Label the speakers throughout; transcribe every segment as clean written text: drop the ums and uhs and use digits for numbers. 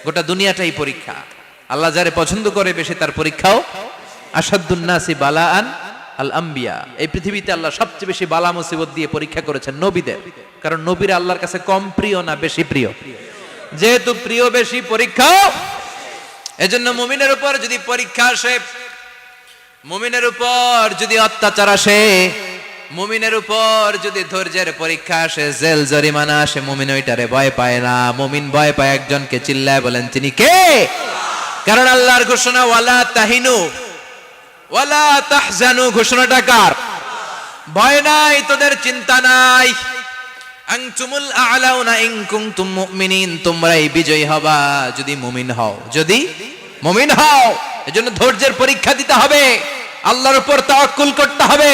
Speaker 1: গোটা দুনিয়াটাই পরীক্ষা। আল্লাহ যারে পছন্দ করে বেশি তার পরীক্ষাও। আসাদুন নাসি বালাআন আল আম্বিয়া, এই পৃথিবীতে আল্লাহ সবচেয়ে বেশি বালা মুসিবত দিয়ে পরীক্ষা করেছেন নবীদের, কারণ নবীরা আল্লাহর কাছে কম প্রিয় না বেশি প্রিয়? যেহেতু প্রিয় বেশি, পরীক্ষা। এজন্য মুমিনের উপর যদি পরীক্ষা আসে, মুমিনের উপর যদি অত্যাচার আসে, মুমিনের উপর যদি ধৈর্যের পরীক্ষা আসে, জেল জরিমানা আসে, মুমিন ওইটারে ভয় পায় না। মুমিন ভয় পায় একজনকে, চিল্লায় বলেন তিনি কে? কারণ আল্লাহর ঘোষণা ওয়ালা তাহিনু ওয়ালা তাহজানু, ঘোষণাটা কার? ভয় নাই, তোদের চিন্তা নাই। আনতুমুল আ'লাউনা ইন কুনতুম মুমিনিন, তোমরাই বিজয়ী হবা যদি মুমিন হও, যদি মুমিন হও। এজন্য ধৈর্যের পরীক্ষা দিতে হবে, আল্লাহর উপর তাওয়াক্কুল করতে হবে,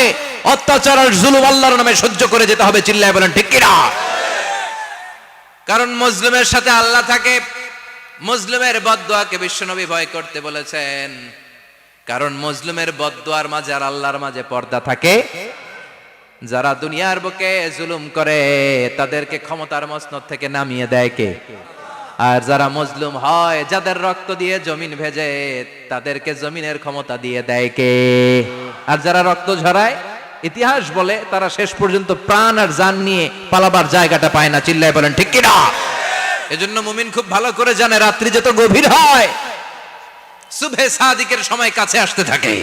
Speaker 1: অত্যাচার আর জুলুম আল্লাহর নামে সহ্য করে যেতে হবে। চিল্লায় বলেন ঠিক কি না? কারণ মজলুমের সাথে আল্লাহ থাকে। মজলুমের বদদুয়াকে বিশ্বনবী ভয় করতে বলেছেন, কারণ মজলুমের বদদুয়ার মাঝে আর আল্লাহর মাঝে পর্দা থাকে। যারা দুনিয়ার বুকে জুলুম করে তাদেরকে ক্ষমতার মসনদ থেকে নামিয়ে দেয় কে? আর যারা মজলুম হয়, যাদের রক্ত দিয়ে জমিন ভেজে, তাদেরকে জমিনের ক্ষমতা দিয়ে দেয় কে? আর যারা রক্ত ঝরায়, ইতিহাস বলে তারা শেষ পর্যন্ত প্রাণ আর জান নিয়ে পালাবার জায়গাটা পায় না। চিল্লায় বলেন ঠিক কি না? এজন্য মুমিন খুব ভালো করে জানে, রাত্রি যত গভীর হয়, সুবহে সাদিকের সময় কাছে আসতে থাকে।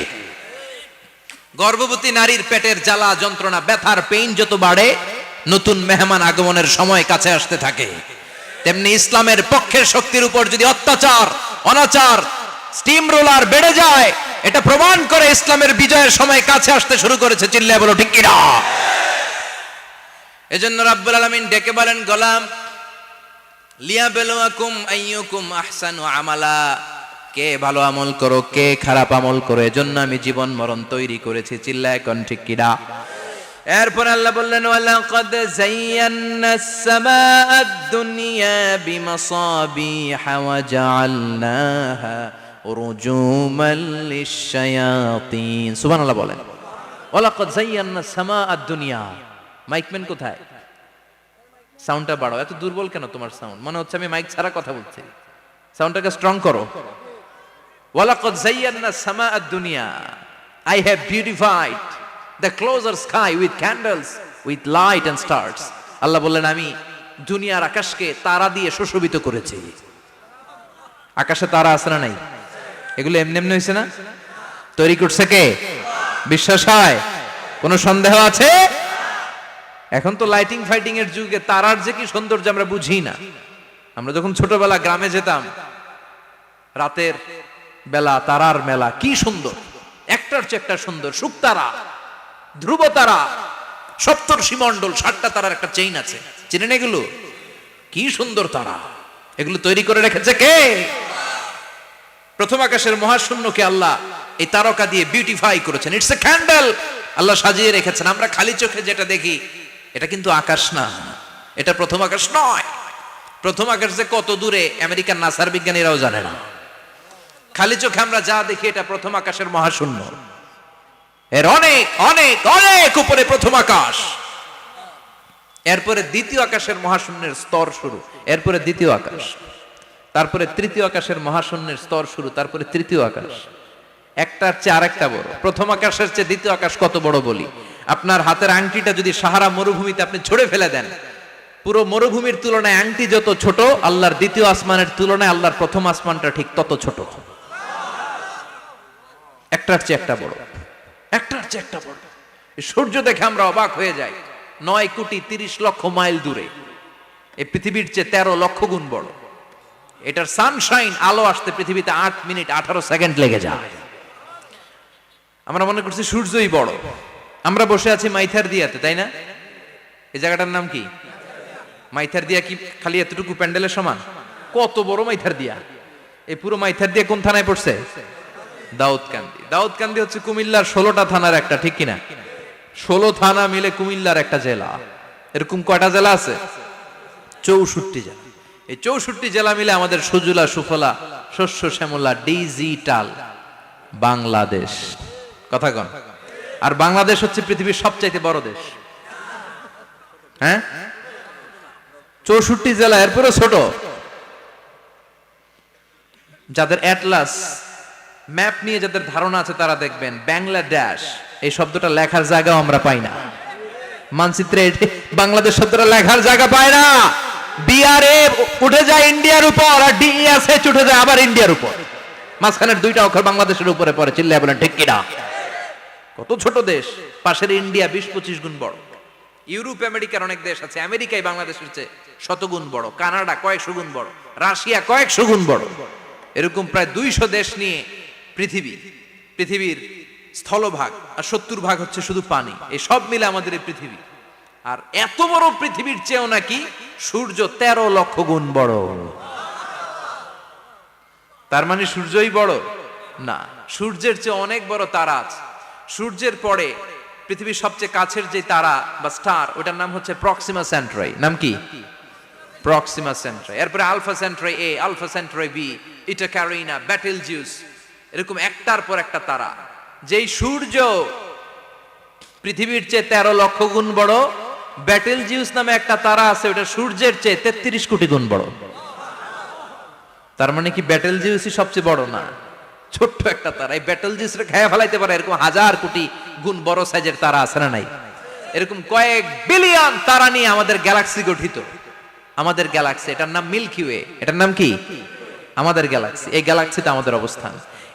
Speaker 1: গর্ভবতী নারীর পেটের জ্বালা যন্ত্রণা, ব্যথার পেইন যত বাড়ে, নতুন মেহমান আগমনের সময় কাছে আসতে থাকে। তেমনি ইসলামের পক্ষের শক্তির উপর যদি অত্যাচার, অনাচার, স্টিম রোলার বেড়ে যায়, এটা প্রমাণ করে ইসলামের বিজয়ের সময় কাছে আসতে শুরু করেছে। চিল্লায় বলো ঠিক কি না? এজন্য রাব্বুল আলামিন ডেকে বলেন, গোলাম লিয়াবলুয়াকুম আইয়ুকুম আহসানু আমালা, কে ভালো আমল করো, কে খারাপ আমল করো, এজন্য আমি জীবন মরণ তৈরি করেছি। চিল্লায় কোন ঠিক কি না? এরপর আল্লাহ বললেন, ওয়ালাকাদ যায়্যানাস সামাআদ দুনিয়া বিমাসাবিহা ওয়া জাআলনাহা রুজুমান লিশ-শায়াতিন। সুবহানাল্লাহ বলেন। ওয়ালাকাদ যায়্যানাস সামাআদ দুনিয়া। মাইকম্যান কোথায়? সাউন্ডটা বাড়াও। এত দুর্বল কেন তোমার সাউন্ড? মনে হচ্ছে আমি মাইক ছাড়া কথা বলছি। সাউন্ডটাকে স্ট্রং করো। ওয়ালাকাদ যায়্যানাস সামাআদ দুনিয়া, I have beautified the closer sky with candles, with light and stars. আল্লাহ বললেন, আমি দুনিয়ার আকাশকে তারা দিয়ে সুশোভিত করেছি। আকাশে তারা আছে না নাই? এগুলো এমনি এমনি হয়েছে না? তৈরি করছে কে? বিশ্বাস হয়? কোনো সন্দেহ আছে? এখন তো লাইটিং ফাইটিং এর যুগে তারার যে কি সৌন্দর্য আমরা বুঝি না। আমরা যখন ছোটবেলা গ্রামে যেতাম, রাতের বেলা তারার মেলা, কি সুন্দর, একটার চেয়ে একটা সুন্দর। শুকতারা, ধ্রুব তারা, সপ্তর্ষি মণ্ডল, 7টা তারার একটা চেইন আছে, চিনেন এগুলো? কি সুন্দর তারা! এগুলো তৈরি করে রেখেছে কে? প্রথম আকাশের মহাশূন্যকে আল্লাহ এই তারকা দিয়ে বিউটিফাই করেছেন। ইটস এ ক্যান্ডেল, আল্লাহ সাজিয়ে রেখেছেন। আমরা খালি চোখে যেটা দেখি, এটা কিন্তু আকাশ না, এটা প্রথম আকাশ নয়। প্রথম আকাশ যে কত দূরে আমেরিকার নাসার বিজ্ঞানীরাও জানে না। খালি চোখে আমরা যা দেখি, এটা প্রথম আকাশের মহাশূন্য। এর অনেক অনেক অনেক উপরে প্রথম আকাশ। এরপরে দ্বিতীয় আকাশের মহাশূন্যের স্তর শুরু, এরপরে দ্বিতীয় আকাশ, তারপরে তৃতীয় আকাশের মহাশূন্যের স্তর শুরু, তারপরে তৃতীয় আকাশ। একটার চেয়ে আরেকটা বড়। প্রথম আকাশের চেয়ে দ্বিতীয় আকাশ কত বড় বলি, আপনার হাতের আংটিটা যদি সাহারা মরুভূমিতে আপনি ছুঁড়ে ফেলে দেন, পুরো মরুভূমির তুলনায় আংটি যত ছোট, আল্লাহর দ্বিতীয় আসমানের তুলনায় আল্লাহর প্রথম আসমানটা ঠিক তত ছোট। একটার চেয়ে একটা বড়, একটার চেয়ে একটা বড়। সূর্য দেখে আমরা অবাক হয়ে যাই, 9,30,00,000 মাইল দূরে। এই পৃথিবীর চেয়ে 13 লক্ষ গুণ বড়। এটার সানশাইন, আলো আসতে পৃথিবীতে 8 মিনিট 18 সেকেন্ড লেগে যায়। আমরা মনে করছি সূর্যই বড়। আমরা বসে আছি মাইথার দিয়াতে, তাই না? এই জায়গাটার নাম কি? মাইথার দিয়া। কি খালি এতটুকু প্যান্ডেলের সমান? কত বড় মাইথার দিয়া! এই পুরো মাইথার দিয়া কোন থানায় পড়ছে? দাউদকান্দি। দাউদকান্দি হচ্ছে কুমিল্লার 16টা থানার একটা, ঠিক কিনা? 16 থানা মিলে কুমিল্লার একটা জেলা। এরকম কয়টা জেলা আছে? 64 জেলা। এই 64 জেলা মিলে আমাদের সুজলা সুফলা শস্য শ্যামলা ডিজিটাল বাংলাদেশ। কথা কন। আর বাংলাদেশ হচ্ছে পৃথিবীর সবচাইতে বড় দেশ। হ্যাঁ, 64 জেলা, এরপরে ছোট। যাদের অ্যাটলাস ম্যাপ নিয়ে যাদের ধারণা আছে তারা দেখবেন বাংলাদেশ এই শব্দটা লেখার জায়গাও আমরা পাই না। মানচিত্রে বাংলাদেশ শব্দটা লেখার জায়গা পায় না। বিআরএ উঠে যায় ইন্ডিয়ার উপর, আর ডিএসএচ উঠে যায় আবার ইন্ডিয়ার উপর। মাঝখানের দুইটা অক্ষর বাংলাদেশের উপরে পড়ে। চিল্লায় বলেন ঠিক কিনা? কত ছোট দেশ, পাশের ইন্ডিয়া 20-25 গুণ বড়। ইউরোপ আমেরিকার অনেক দেশ আছে, আমেরিকায় বাংলাদেশের চেয়ে শতগুণ বড়, কানাডা কয়েকশো গুণ বড়, রাশিয়া কয়েকশো গুণ বড়। এরকম প্রায় 200 দেশ নিয়ে পৃথিবীর স্থলভাগ, আর 70% হচ্ছে শুধু পানি। এই সব মিলে আমাদের এই পৃথিবী। আর এত বড় পৃথিবীর চেয়েও নাকি সূর্য 13 লক্ষ গুণ বড়। তার মানে সূর্যই বড় না, সূর্যের চেয়ে অনেক বড় তারা আছে। সূর্যের পরে পৃথিবীর সবচেয়ে কাছের যে তারা বা স্টার, ওটার নাম হচ্ছে প্রক্সিমা সেন্ট্রাই। নাম কি? প্রক্সিমা সেন্ট্রাই। এরপরে আলফা সেন্ট্রাই এ, আলফা সেন্ট্রাই বি, ইটা ক্যারিনা, বেটেলজিউস, এরকম একটার পর একটা তারা। যেই সূর্য পৃথিবীর চেয়ে 13 লক্ষ গুণ বড়, বেটেলজিউস নামে একটা তারা আছে, ওটা সূর্যের চেয়ে 33 কোটি গুণ বড়। তার মানে কি বেটেলজিউসই সবচেয়ে বড় না? ছোট্ট একটা তারা। এই বেটেলজিউসরে খেয়ে ফেলাইতে পারে এরকম 1000 কোটি গুণ বড় সাইজের তারা আছে না নাই? এরকম কয়েক বিলিয়ন তারা নিয়ে আমাদের গ্যালাক্সি গঠিত। আমাদের গ্যালাক্সি, এটার নাম মিল্কি ওয়ে। এটার নাম কি? আমাদের গ্যালাক্সি। এই গ্যালাক্সিতে আমাদের অবস্থান।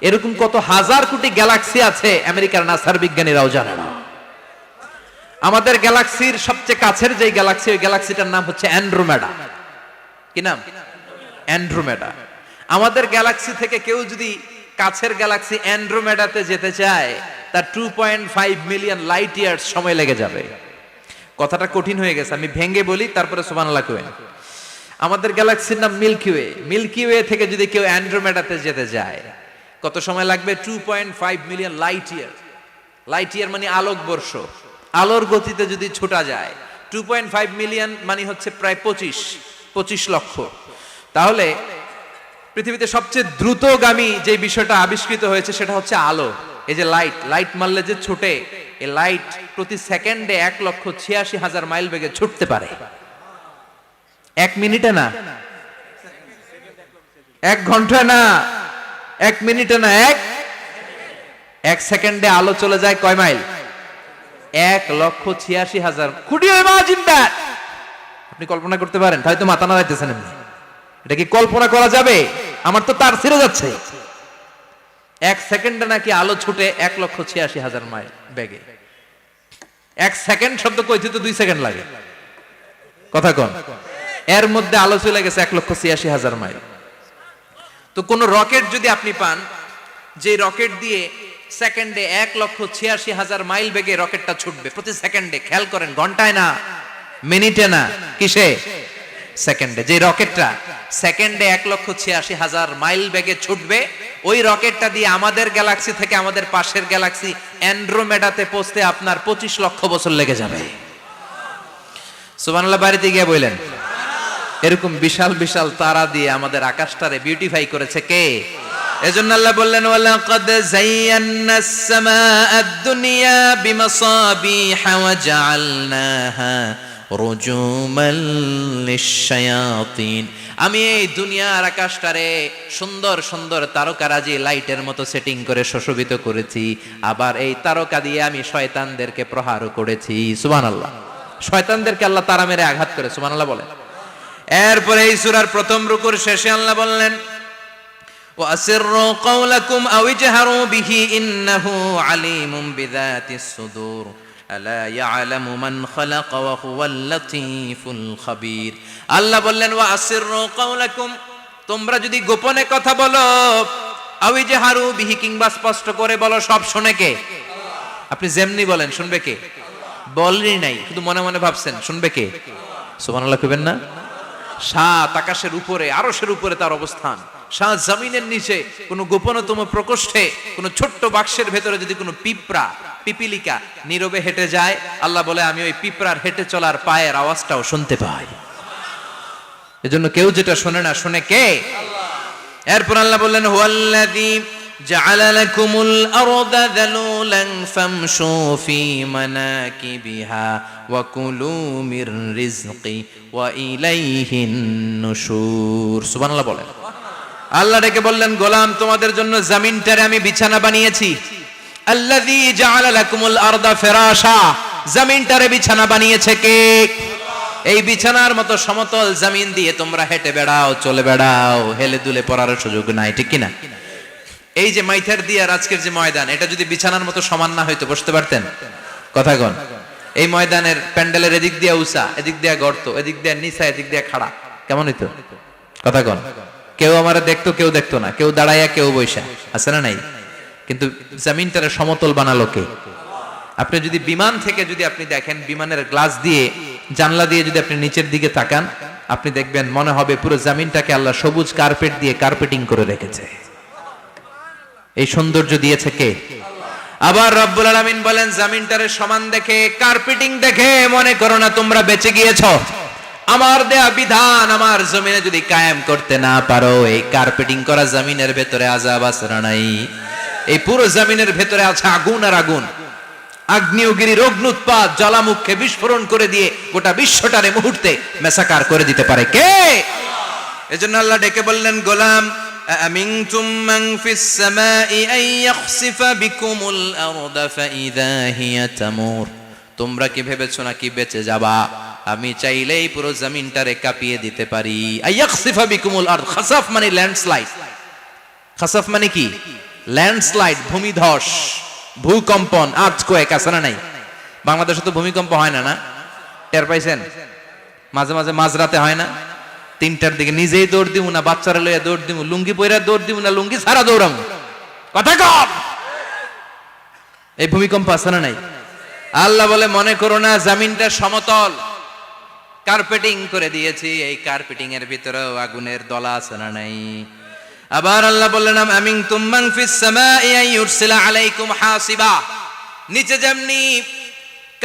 Speaker 1: এরকম কত হাজার কোটি গ্যালাক্সি আছে আমেরিকার নাসার বিজ্ঞানীরাও জানে না। আমাদের গ্যালাক্সির সবচেয়ে কাছের যে গ্যালাক্সি, ওই গ্যালাক্সিটার নাম হচ্ছে অ্যান্ড্রোমেডা। কি নাম? অ্যান্ড্রোমেডা। আমাদের গ্যালাক্সি থেকে কেউ যদি কাছের গ্যালাক্সি অ্যান্ড্রোমেডাতে যেতে চায়, তার 2.5 মিলিয়ন লাইট ইয়ার্স সময় লেগে যাবে। কথাটা কঠিন হয়ে গেছে, আমি ভেঙে বলি, তারপরে সুবহানাল্লাহ কইবেন। আমাদের গ্যালাক্সির নাম মিল্কি ওয়ে। মিল্কি ওয়ে থেকে যদি কেউ অ্যান্ড্রোমেডাতে যেতে যায়, কত সময় লাগবে? 2.5 million light year. Light year মানে আলোকবর্ষ। আলোর গতিতে যদি ছোটা যায়, 2.5 মিলিয়ন মানে হচ্ছে প্রায় 25 লক্ষ। তাহলে পৃথিবীতে সবচেয়ে দ্রুতগামী যে বিষয়টা আবিষ্কৃত হয়েছে সেটা হচ্ছে আলো। এই যে লাইট মারলে যে ছুটে, এই লাইট প্রতি সেকেন্ডে 1,86,000 মাইল বেগে ছুটতে পারে। 1 মিনিটে না, 1 ঘন্টা না, 1 মিনিটে না, 1 সেকেন্ডে আলো চলে যায় কয় mile? 1,86,000। Could you imagine that? আপনি কল্পনা করতে পারেন? হয়তো মাথা নাড়াইতেছেন এমনি। এটা কি কল্পনা করা যাবে? আমার তো তার ছিঁড়ে যাচ্ছে। 1 সেকেন্ডে নাকি আলো ছুটে 1,86,000 মাইল বেগে। 1 সেকেন্ড শব্দ কইতে তো 2 সেকেন্ড লাগে। কথা কোন? এর মধ্যে আলো চলে গেছে 1,86,000 মাইল। তো কোন রকেট যদি আপনি পান, যে রকেট দিয়ে সেকেন্ডে 1,86,000 মাইল বেগে রকেটটা ছুটবে প্রতি সেকেন্ডে, খেয়াল করেন, ঘন্টায় না, মিনিটে না, কিসে? সেকেন্ডে। যে রকেটটা সেকেন্ডে 1,86,000 মাইল বেগে ছুটবে, ওই রকেটটা দিয়ে আমাদের গ্যালাক্সি থেকে আমাদের পাশের গ্যালাক্সি অ্যান্ড্রোমেডাতে পৌঁছতে আপনার 25 লক্ষ বছর লেগে যাবে। সুবহানাল্লাহ বাড়িতে গিয়ে বললেন। এরকম বিশাল বিশাল তারা দিয়ে আমাদের আকাশটারে বিউটিফাই করেছে কে? এজন্য আল্লাহ বললেন, ওয়ালাকাদ যায়্যানাস সামাআদ দুনিয়া বিমাসাবিহা ওয়া জাআলনাহা রুজুমাল লিশ-শায়াতিন। আমি এই দুনিয়ার আকাশটারে সুন্দর সুন্দর তারকারাজি লাইটের মতো সেটিং করে সুশোভিত করেছি। আবার এই তারকা দিয়ে আমি শয়তানদেরকে প্রহারও করেছি। সুবহানাল্লাহ। শয়তানদেরকে আল্লাহ তারা মেরে আঘাত করে। সুবহানাল্লাহ বলেন। এরপরে এই সূরার প্রথম রুকুর শেষে আল্লাহ বললেন, ওয়াসিররু কাওলাকুম আও ইজহারু বিহি ইন্নাহু আলিমুম বিযাতিস সুদূর আলা ইয়ালামু মান খালাকা ওয়া হুয়াল লাতীফুল খাবীর। আল্লাহ বললেন, ওয়াসিররু কাওলাকুম, তোমরা যদি গোপনে কথা বলো, আও ইজহারু বিহি, কিংবা স্পষ্ট করে বলো, সব শুনে কে? আপনি যেমনি বলেন শুনবে কে? বলেনই নাই, শুধু মনে মনে ভাবছেন, শুনবে কে? সুবহানাল্লাহ কইবেন না? সাত আকাশের উপরে, আরশের উপরে তার অবস্থান, সাত জমিনের নিচে কোন গোপনতম প্রকোষ্ঠে, কোন ছোট্ট বাক্সের ভেতরে যদি কোনো পিপিলিকা নীরবে হেঁটে যায়, আল্লাহ বলে আমি ওই পিঁপড়ার হেঁটে চলার পায়ের আওয়াজটাও শুনতে পাই। এজন্য কেউ যেটা শোনে না, শুনে কে? এরপর আল্লাহ বললেন, হুয়াল্লাযী জাআলা লাকুমুল আরদা যালুলান ফামশু ফি মানাকিবিহা ওয়া কুলু মির রিজকি ওয়া ইলাইহিন নুশুর। সুবহানাল্লাহ বলেন। আল্লাহ ডেকে বললেন, গোলাম তোমাদের জন্য জমিনটারে আমি বিছানা বানিয়েছি। আল্লাযী জাআলা লাকুমুল আরদা ফিরাশা, জমিনটারে বিছানা বানিয়েছে কে? এই বিছানার মতো সমতল জমিন দিয়ে তোমরা হেঁটে বেড়াও, চলে বেড়াও, হেলে দুলে পড়ার সুযোগ নাই, ঠিক কিনা? এই যে মাইথার দিয়ে আর আজকের যে ময়দান, এটা যদি বিছানার মতো সমান না হইতো বসতে পারতেন? কথা কন। এই ময়দানের প্যান্ডেলের এদিক দিয়ে উঁচা, এদিক দিয়ে গর্ত, এদিক দিয়ে নিচা, এদিক দিয়ে খাড়া, কেমন হইতো? কথা কন। কেউ আমারে দেখতো, কেউ দেখতো না, কেউ দাঁড়াইয়া, কেউ বৈশা, আছে না নাই? কিন্তু জমিনটারে সমতল বানালো কে? আপনি যদি বিমান থেকে যদি আপনি দেখেন, বিমানের গ্লাস দিয়ে, জানলা দিয়ে যদি আপনি নিচের দিকে তাকান, আপনি দেখবেন মনে হবে পুরো জমিনটাকে আল্লাহ সবুজ কার্পেট দিয়ে কার্পেটিং করে রেখেছে। এই সৌন্দর্য দিয়েছে কে? আবার রব্বুল আলামিন বলেন, জমিনটারে সমান দেখে, কার্পেটিং দেখে মনে করো না তোমরা বেঁচে গিয়েছো। আমার দেয়া বিধান আমার জমিনে যদি কায়েম করতে না পারো, এই কার্পেটিং করা জমিনের ভেতরে আযাব আছে না নাই? এই পুরো জমিনের ভেতরে আছে আগুন আর আগুন। আগ্নেয়গিরির অগ্নুৎপাত জ্বালামুখে বিস্ফোরণ করে দিয়ে গোটা বিশ্বটারে মুহূর্তে মেসাকার করে দিতে পারে কে? এজন্য আল্লাহ ডেকে বললেন, গোলাম আমিনতুম মান ফিস সামাই আন ইয়াখসিফা বিকুমুল আরদা ফাইযা হিয়া তামুর, তোমরা কি ভেবেছো নাকি বেঁচে যাবা? আমি চাইলেই পুরো জমিনটারে কাঁপিয়ে দিতে পারি। আন ইয়াখসিফা বিকুমুল আরদ, খাসাফ মানে ল্যান্ডস্লাইড। খাসাফ মানে কি? ল্যান্ডস্লাইড, ভূমিধস, ভূকম্পন, আর্থকোয়েক, আছে না নাই? বাংলাদেশে তো ভূমিকম্প হয় না, না? টের পাইছেন? মাঝে মাঝে মাঝরাতে হয় না? 3টার দিকে নিজেই দৌড় দিব না বাচ্চারা লইয়া দৌড় দিব, লুঙ্গি পইরা দৌড় দিব না লুঙ্গি ছাড়া দৌড়াম, কথা কম। এই ভূমিকম্প আছে না নাই? আল্লাহ বলে, মনে করো না জমিনটা সমতল, কার্পেটিং করে দিয়েছি, এই কার্পেটিং এর ভিতরেও আগুনের দলা আছে না নাই? আবার আল্লাহ বললেন, আমিনতুম মান ফিস সামাই আন ইউরসিলা আলাইকুম হাসিবা, নিচে যেমনি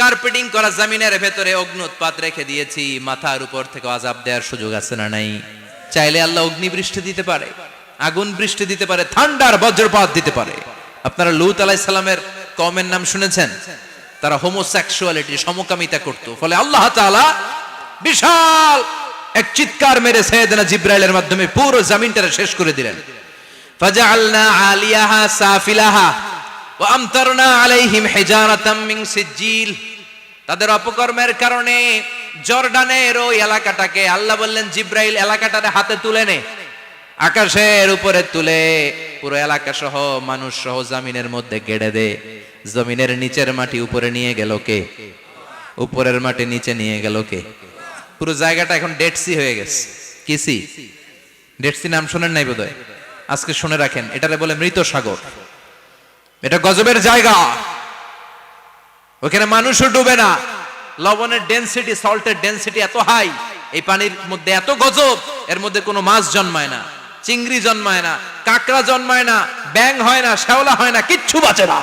Speaker 1: কার্পেটিং করা জমিনের ভেতরে অগ্নুৎপাত রেখে দিয়েছি, মাথার উপর থেকে আযাব দেওয়ার সুযোগ আছে না নাই? চাইলে আল্লাহ অগ্নি বৃষ্টি দিতে পারে, আগুন বৃষ্টি দিতে পারে, ঠান্ডার বজ্রপাত দিতে পারে। আপনারা লূত আলাইহিস সালামের কওমের নাম শুনেছেন? তারা হোমোসেক্সুয়ালিটি, সমকামিতা করত, ফলে আল্লাহ তাআলা বিশাল এক চিৎকার মেরে সাইয়েদনা জিবরাইলের মাধ্যমে পুরো জমিনটারে শেষ করে দিলেন। ফাজআলনা আলিয়াহা সাফিলাহা ওয়া আমতারনা আলাইহিম হিজারাতাম মিন সিজিল, তাদের অপকর্মের কারণে জর্ডানের ওই এলাকাটাকে আল্লাহ বললেন, জিবরাইল এলাকাটারে হাতে তুলে নে, আকাশের উপরে তুলে পুরো এলাকা সহ মানুষ সহ জমিনের মধ্যে গেড়ে দে। জমিনের নিচের মাটি উপরে নিয়ে গেল কে? উপরের মাটি নিচে নিয়ে গেল কে? পুরো জায়গাটা এখন ডেড সি হয়ে গেছে। কি সি? ডেড সি নাম শোনেন নাই বোধহয়? আজকে শুনে রাখেন, এটারে বলে মৃত সাগর। এটা গজবের জায়গা, ওখানে মানুষও ডুবে না। লবণের ডেনসিটি, সল্টের ডেনসিটি এত হাই, এই পানির মধ্যে এত গজব, এর মধ্যে কোনো মাছ জন্মায় না, চিংড়ি জন্মায় না, কাঁকড়া জন্মায় না, ব্যাং হয় না, শ্যাওলা হয় না, কিচ্ছু বাঁচে না।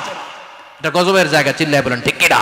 Speaker 1: এটা গজবের জায়গা। চিল্লায় বলেন ঠিক কিনা?